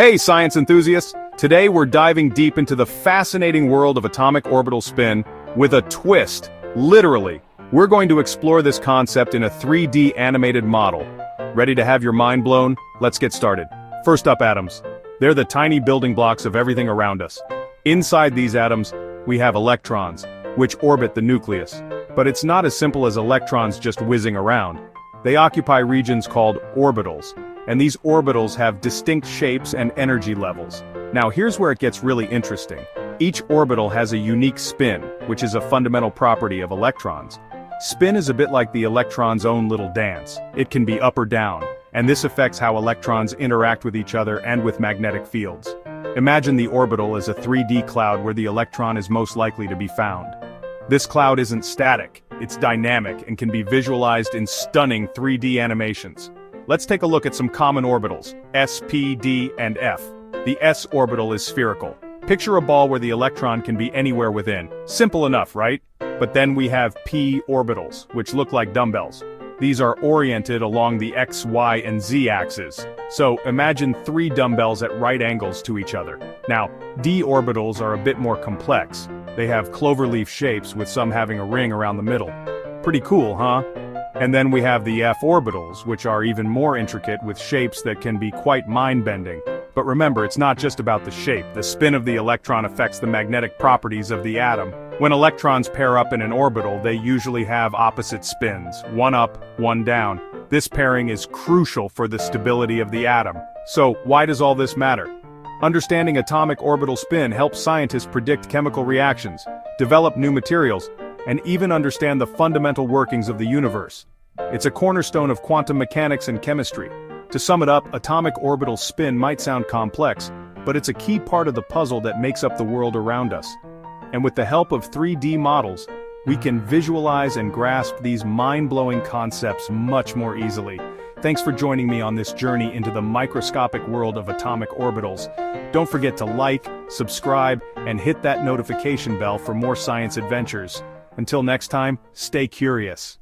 Hey, science enthusiasts! Today we're diving deep into the fascinating world of atomic orbital spin with a twist. Literally, we're going to explore this concept in a 3D animated model. Ready to have your mind blown? Let's get started. First up, atoms. They're the tiny building blocks of everything around us. Inside these atoms, we have electrons, which orbit the nucleus. But it's not as simple as electrons just whizzing around. They occupy regions called orbitals, and these orbitals have distinct shapes and energy levels. Now here's where it gets really interesting. Each orbital has a unique spin, which is a fundamental property of electrons. Spin is a bit like the electron's own little dance. It can be up or down, and this affects how electrons interact with each other and with magnetic fields. Imagine the orbital as a 3D cloud where the electron is most likely to be found. This cloud isn't static, it's dynamic and can be visualized in stunning 3D animations. Let's take a look at some common orbitals, S, P, D, and F. The S orbital is spherical. Picture a ball where the electron can be anywhere within. Simple enough, right? But then we have P orbitals, which look like dumbbells. These are oriented along the X, Y, and Z axes. So imagine 3 dumbbells at right angles to each other. Now, D orbitals are a bit more complex. They have cloverleaf shapes with some having a ring around the middle. Pretty cool, huh? And then we have the F orbitals, which are even more intricate with shapes that can be quite mind-bending. But remember, it's not just about the shape. The spin of the electron affects the magnetic properties of the atom. When electrons pair up in an orbital, they usually have opposite spins, one up, one down. This pairing is crucial for the stability of the atom. So, why does all this matter? Understanding atomic orbital spin helps scientists predict chemical reactions, develop new materials, and even understand the fundamental workings of the universe. It's a cornerstone of quantum mechanics and chemistry. To sum it up, atomic orbital spin might sound complex, but it's a key part of the puzzle that makes up the world around us. And with the help of 3D models, we can visualize and grasp these mind-blowing concepts much more easily. Thanks for joining me on this journey into the microscopic world of atomic orbitals. Don't forget to like, subscribe, and hit that notification bell for more science adventures. Until next time, stay curious.